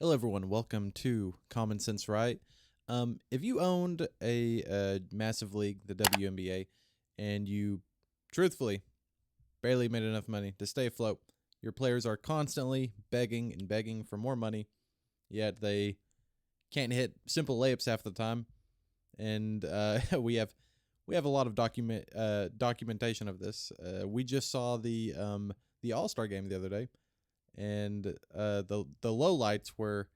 Hello, everyone. Welcome to CommonSense, right? If you owned a massive league, the WNBA, and you truthfully barely made enough money to stay afloat, your players are constantly begging and begging for more money, yet they can't hit simple layups half the time, and we have a lot of documentation of this. We just saw the All-Star game the other day, and the lowlights were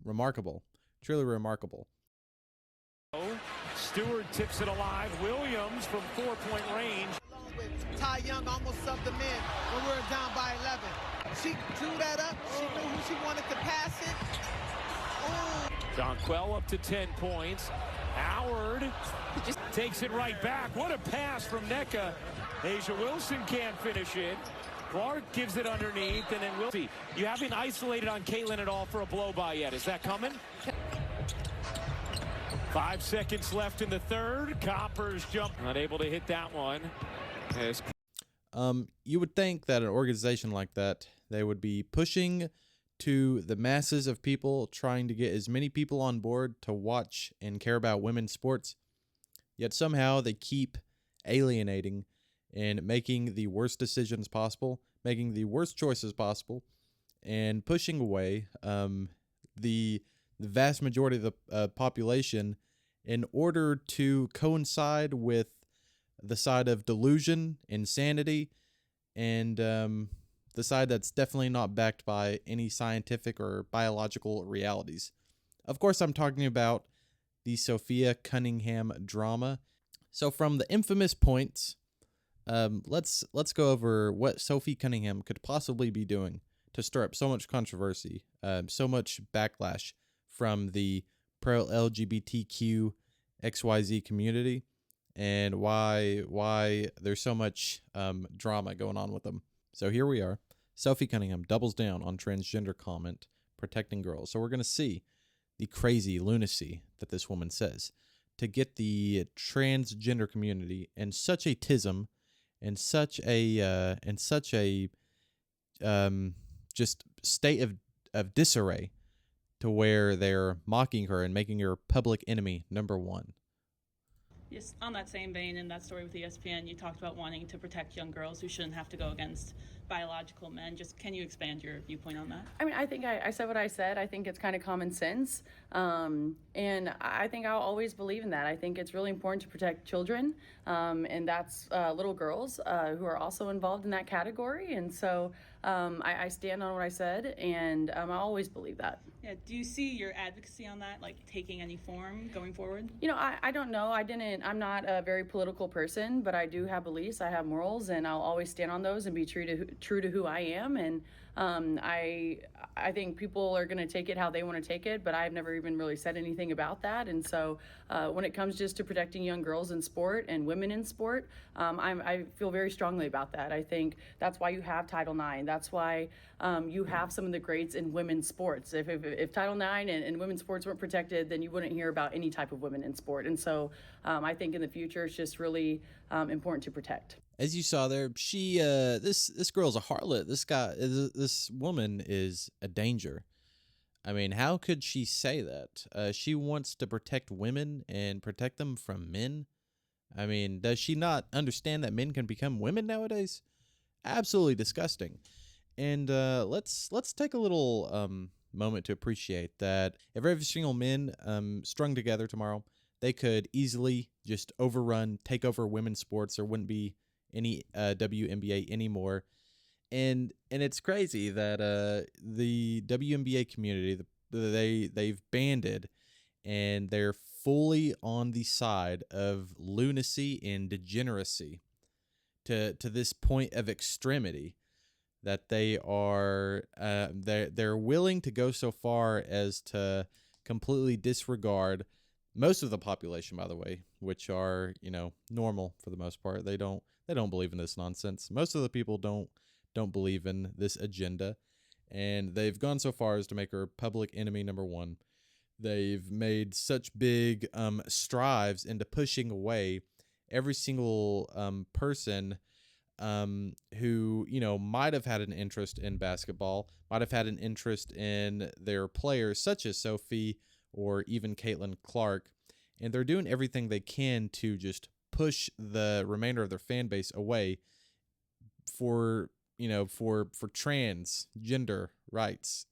remarkable, truly remarkable. Stewart tips it alive. Williams from 4-point range. Along with Ty Young almost subbed them in when we were down by 11. She drew that up. She knew who she wanted to pass it. Ooh. Jonquel up to 10 points. Howard just takes it right back. What a pass from NECA. Asia Wilson can't finish it. Clark gives it underneath, and then Wilson. You haven't isolated on Caitlin at all for a blow-by yet. Is that coming? 5 seconds left in the third. Coppers jump. Not able to hit that one. You would think that an organization like that, they would be pushing to the masses of people, trying to get as many people on board to watch and care about women's sports. Yet somehow they keep alienating and making the worst decisions possible, making the worst choices possible, and pushing away the vast majority of the population in order to coincide with the side of delusion, insanity, and the side that's definitely not backed by any scientific or biological realities. Of course, I'm talking about the Sophie Cunningham drama. So from the infamous points, let's go over what Sophie Cunningham could possibly be doing to stir up so much controversy, so much backlash from the pro-LGBTQ XYZ community, and why there's so much drama going on with them. So here we are. Sophie Cunningham doubles down on transgender comment, protecting girls. So we're going to see the crazy lunacy that this woman says to get the transgender community in such a tism, and such a just state of disarray, to where they're mocking her and making her public enemy number one. Yes, on that same vein, in that story with ESPN, you talked about wanting to protect young girls who shouldn't have to go against biological men. Just can you expand your viewpoint on that? I mean, I think I said what I said. I think it's kind of common sense. And I think I'll always believe in that. I think it's really important to protect children. And that's little girls who are also involved in that category. And so I stand on what I said, and I always believe that. Yeah, do you see your advocacy on that, like, taking any form going forward? You know, I don't know. I'm not a very political person, but I do have beliefs. I have morals, and I'll always stand on those and be true to who I am. And I think people are going to take it how they want to take it, but I've never even really said anything about that. And so when it comes just to protecting young girls in sport and women in sport, I feel very strongly about that. I think that's why you have Title IX. That's why you have some of the greats in women's sports. If Title IX and women's sports weren't protected, then you wouldn't hear about any type of women in sport. And so I think in the future, it's just really important to protect. As you saw there, she this girl's a harlot. This woman is a danger. I mean, how could she say that? She wants to protect women and protect them from men. I mean, does she not understand that men can become women nowadays? Absolutely disgusting. And let's take a little moment to appreciate that if every single man strung together tomorrow, they could easily just take over women's sports. There wouldn't be any WNBA anymore. And it's crazy that the WNBA community, they've banded, and they're fully on the side of lunacy and degeneracy to this point of extremity, that they are they're willing to go so far as to completely disregard most of the population, by the way, which are, normal for the most part. They don't believe in this nonsense. Most of the people don't believe in this agenda, and they've gone so far as to make her public enemy number one. They've made such big strides into pushing away every single person who, might have had an interest in basketball, might have had an interest in their players, such as Sophie or even Caitlin Clark, and they're doing everything they can to just push the remainder of their fan base away for transgender rights.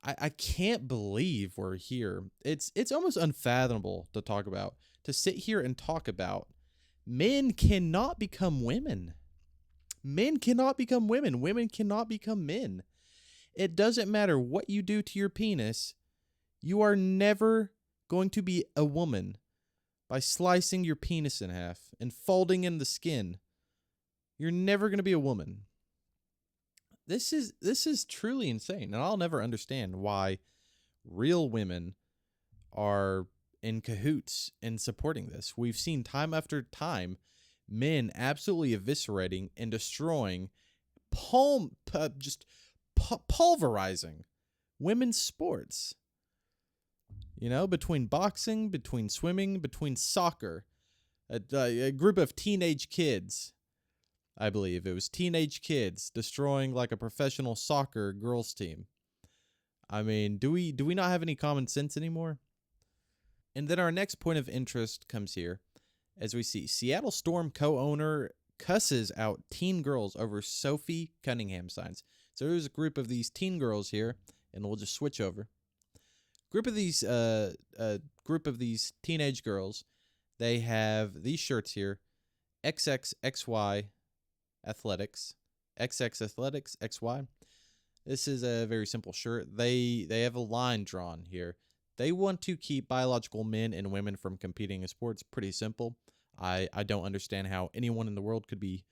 I can't believe we're here. It's almost unfathomable to sit here and talk about men cannot become women. Men cannot become women. Women cannot become men. It doesn't matter what you do to your penis. You are never going to be a woman by slicing your penis in half and folding in the skin. You're never going to be a woman. This is truly insane, and I'll never understand why real women are in cahoots in supporting this. We've seen time after time men absolutely eviscerating and destroying, pulverizing women's sports. Between boxing, between swimming, between soccer, a group of teenage kids. I believe it was teenage kids destroying like a professional soccer girls team. I mean, do we not have any common sense anymore? And then our next point of interest comes here as we see Seattle Storm co-owner cusses out teen girls over Sophie Cunningham signs. So there's a group of these teen girls here, and we'll just switch over. Group of these teenage girls, they have these shirts here, XXXY Athletics, XX Athletics, XY. This is a very simple shirt. They have a line drawn here. They want to keep biological men and women from competing in sports. Pretty simple. I don't understand how anyone in the world could be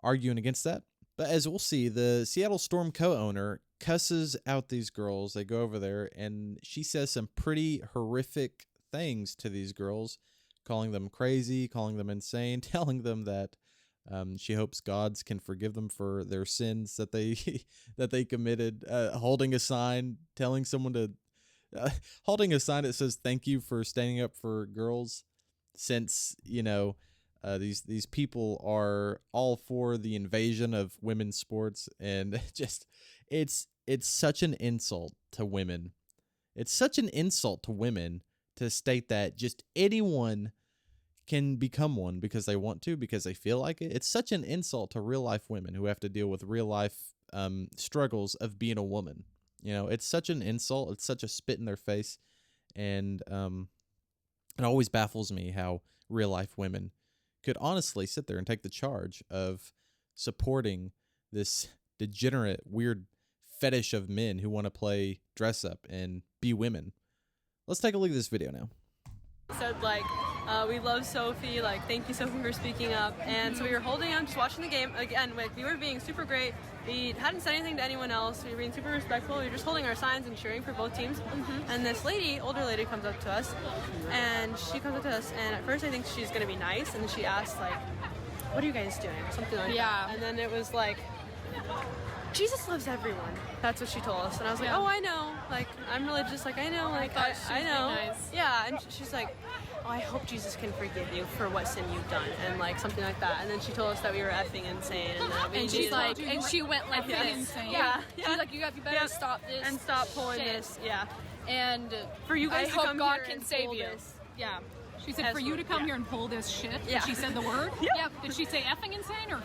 arguing against that. But as we'll see, the Seattle Storm co-owner cusses out these girls. They go over there, and she says some pretty horrific things to these girls, calling them crazy, calling them insane, telling them that she hopes gods can forgive them for their sins that they committed. Holding a sign, telling someone to holding a sign that says "Thank you for standing up for girls," since these people are all for the invasion of women's sports, and just it's such an insult to women. It's such an insult to women to state that just anyone can become one because they want to, because they feel like it. It's such an insult to real life women who have to deal with real life struggles of being a woman. It's such an insult. It's such a spit in their face. And it always baffles me how real life women could honestly sit there and take the charge of supporting this degenerate, weird fetish of men who want to play dress up and be women. Let's take a look at this video now. Said we love Sophie, thank you Sophie for speaking up. And so we were holding on, just watching the game again. We were being super great. We hadn't said anything to anyone else. We were being super respectful. We were just holding our signs and cheering for both teams. And this older lady comes up to us, and at first I think she's gonna be nice, and then she asked what are you guys doing, or something like that. And then it was Jesus loves everyone. That's what she told us. And I was like, oh, I know. I'm religious. I know. I know. Nice. Yeah. And she's like, oh, I hope Jesus can forgive you for what sin you've done. And something like that. And then she told us that we were effing insane. And she's and she went insane. Yeah. She's like, you better stop this. And stop pulling this. Yeah. And for you guys to come God here can save you. This. Yeah. She said, for you to come here and pull this shit. Yeah. She said the word. Yeah. Did she say effing insane or?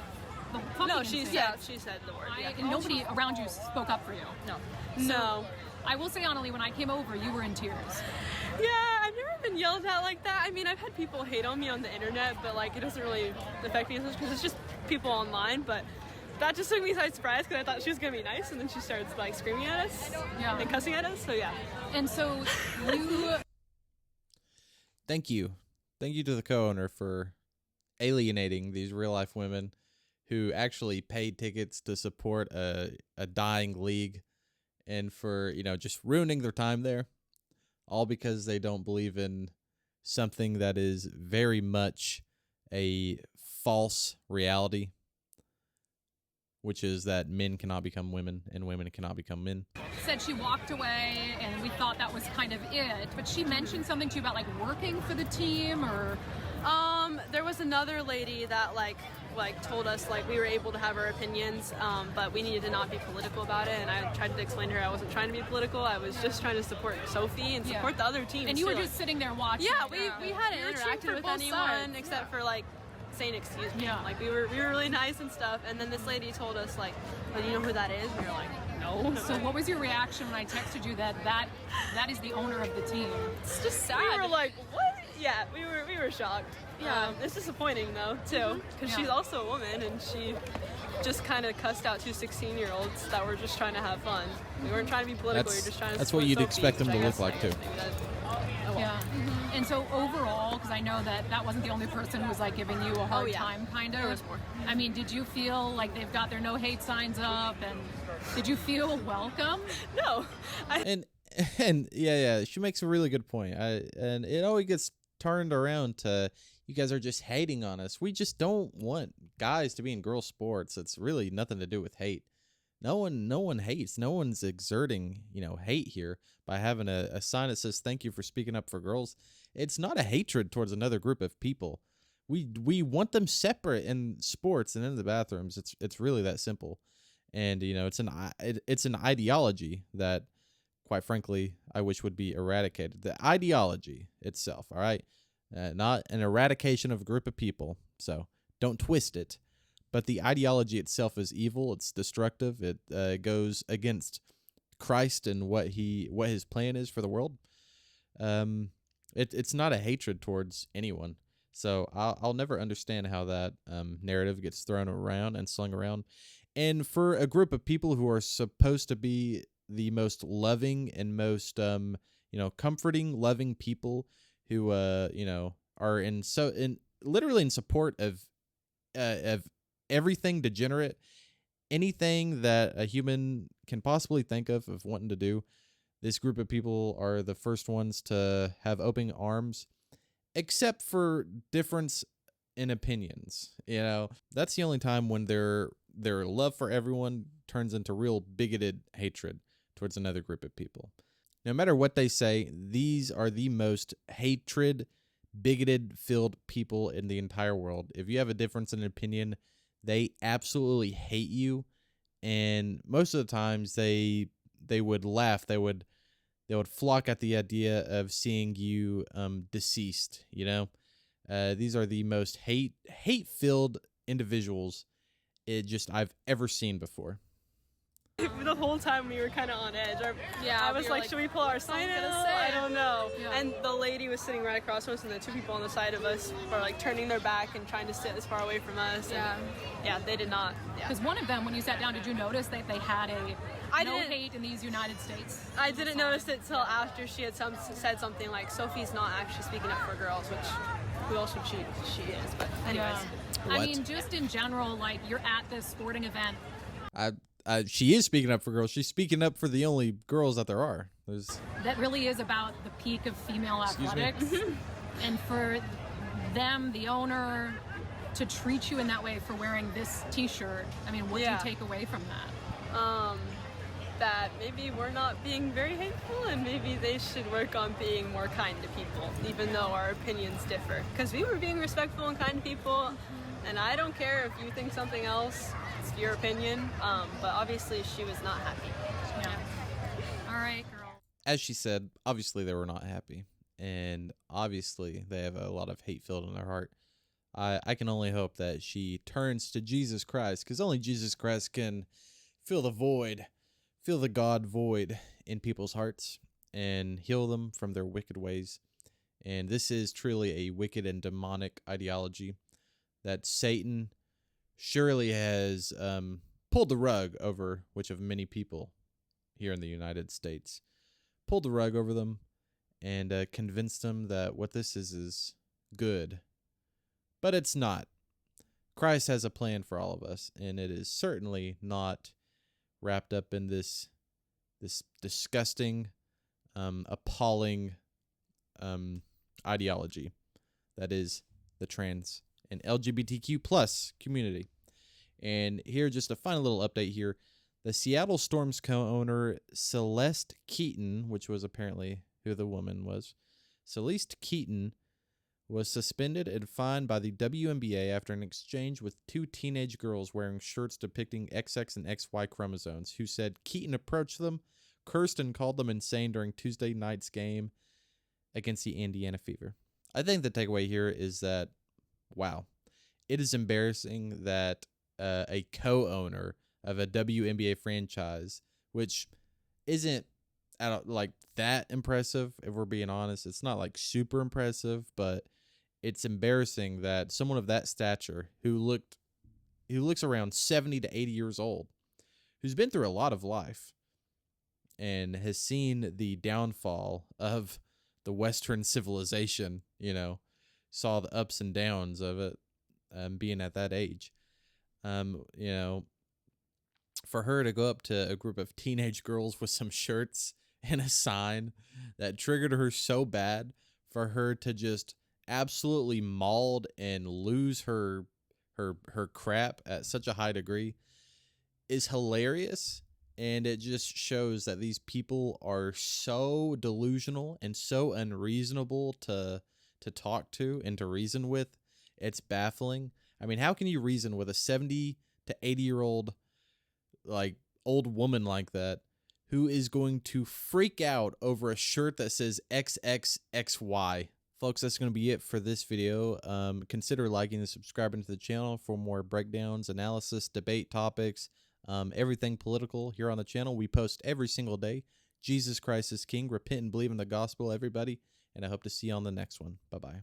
No, she said the word. And nobody around you spoke up for you. No. So, I will say, Annalie, when I came over, you were in tears. Yeah, I've never been yelled at like that. I mean, I've had people hate on me on the internet, but it doesn't really affect me as much because it's just people online. But that just took me by surprise because I thought she was gonna be nice, and then she started screaming at us and cussing at us. So yeah. And so you. Thank you to the co-owner for alienating these real life women who actually paid tickets to support a dying league, and for, just ruining their time there, all because they don't believe in something that is very much a false reality, which is that men cannot become women and women cannot become men. Said she walked away, and we thought that was kind of it, but she mentioned something to you about working for the team, or... There was another lady that like told us like we were able to have our opinions, but we needed to not be political about it. And I tried to explain to her I wasn't trying to be political. I was just trying to support Sophie and support the other teams. And you were just sitting there watching. Yeah, we hadn't interacted with anyone except for like saying excuse me. Yeah. Like we were really nice and stuff. And then this lady told us like, "Oh, do you know who that is?" And we were like, "No." So what was your reaction when I texted you that is the owner of the team? It's just sad. We were like, "What?" Yeah, we were shocked. Yeah, it's disappointing though too, because she's also a woman and she just kind of cussed out two 16-year-olds that were just trying to have fun. We weren't trying to be political. You're just trying to. That's what you'd expect them to look like too. Yeah. Mm-hmm. And so overall, because I know that wasn't the only person who was like giving you a hard time, kind of. There was more. I mean, did you feel like they've got their no hate signs up, and did you feel welcome? No. And yeah, she makes a really good point. And it always gets turned around to, you guys are just hating on us. We just don't want guys to be in girl sports. It's really nothing to do with hate. No one hates. No one's exerting, hate here by having a sign that says thank you for speaking up for girls. It's not a hatred towards another group of people. We want them separate in sports and in the bathrooms. It's really that simple. And it's an ideology that, quite frankly, I wish would be eradicated. The ideology itself, all right? Not an eradication of a group of people, so don't twist it. But the ideology itself is evil. It's destructive. It goes against Christ and what his plan is for the world. It's not a hatred towards anyone. So I'll never understand how that narrative gets thrown around and slung around. And for a group of people who are supposed to be the most loving and most comforting, loving people who are literally in support of everything degenerate, anything that a human can possibly think of wanting to do. This group of people are the first ones to have open arms, except for difference in opinions. That's the only time when their love for everyone turns into real bigoted hatred towards another group of people. No matter what they say, these are the most hatred, bigoted-filled people in the entire world. If you have a difference in opinion, they absolutely hate you, and most of the times they would laugh. They would flock at the idea of seeing you deceased. These are the most hate-filled individuals I've ever seen before. The whole time we were kind of on edge. I was like, should we pull our sign out? I don't know. Yeah. And the lady was sitting right across from us, and the two people on the side of us were like turning their back and trying to sit as far away from us. Yeah, they did not. Because one of them, when you sat down, did you notice that they had no hate in these United States? I didn't notice it till after she had said something like, Sophie's not actually speaking up for girls, which who else would she is? But anyways. Yeah. I mean, just in general, like, you're at this sporting event. She is speaking up for girls. She's speaking up for the only girls that there are. That really is about the peak of female athletics. And for them, the owner, to treat you in that way for wearing this t-shirt, I mean, what do you take away from that? That maybe we're not being very hateful, and maybe they should work on being more kind to people, even though our opinions differ. Because we were being respectful and kind to people, and I don't care if you think something else. It's your opinion, but obviously she was not happy. Yeah. All right, girl. As she said, obviously they were not happy, and obviously they have a lot of hate filled in their heart. I can only hope that she turns to Jesus Christ, because only Jesus Christ can fill the God void in people's hearts and heal them from their wicked ways. And this is truly a wicked and demonic ideology that Satan surely has pulled the rug over, which of many people here in the United States pulled the rug over them and convinced them that what this is good. But it's not. Christ has a plan for all of us, and it is certainly not wrapped up in this disgusting, appalling ideology that is the trans and LGBTQ plus community. And here, just a final little update here. The Seattle Storm's co-owner, Celeste Keaton, which was apparently who the woman was, Celeste Keaton was suspended and fined by the WNBA after an exchange with two teenage girls wearing shirts depicting XX and XY chromosomes, who said Keaton approached them, cursed, and called them insane during Tuesday night's game against the Indiana Fever. I think the takeaway here is that, wow, it is embarrassing that a co-owner of a WNBA franchise, which isn't like that impressive, if we're being honest. It's not like super impressive, but it's embarrassing that someone of that stature, who looks around 70 to 80 years old, who's been through a lot of life and has seen the downfall of the Western civilization, saw the ups and downs of it, being at that age. For her to go up to a group of teenage girls with some shirts and a sign that triggered her so bad, for her to just absolutely mauled and lose her crap at such a high degree, is hilarious. And it just shows that these people are so delusional and so unreasonable to talk to and to reason with. It's baffling. I mean, how can you reason with a 70 to 80-year-old old woman like that, who is going to freak out over a shirt that says XXXY? Folks, that's going to be it for this video. Consider liking and subscribing to the channel for more breakdowns, analysis, debate topics, everything political here on the channel. We post every single day. Jesus Christ is King. Repent and believe in the gospel, everybody. And I hope to see you on the next one. Bye-bye.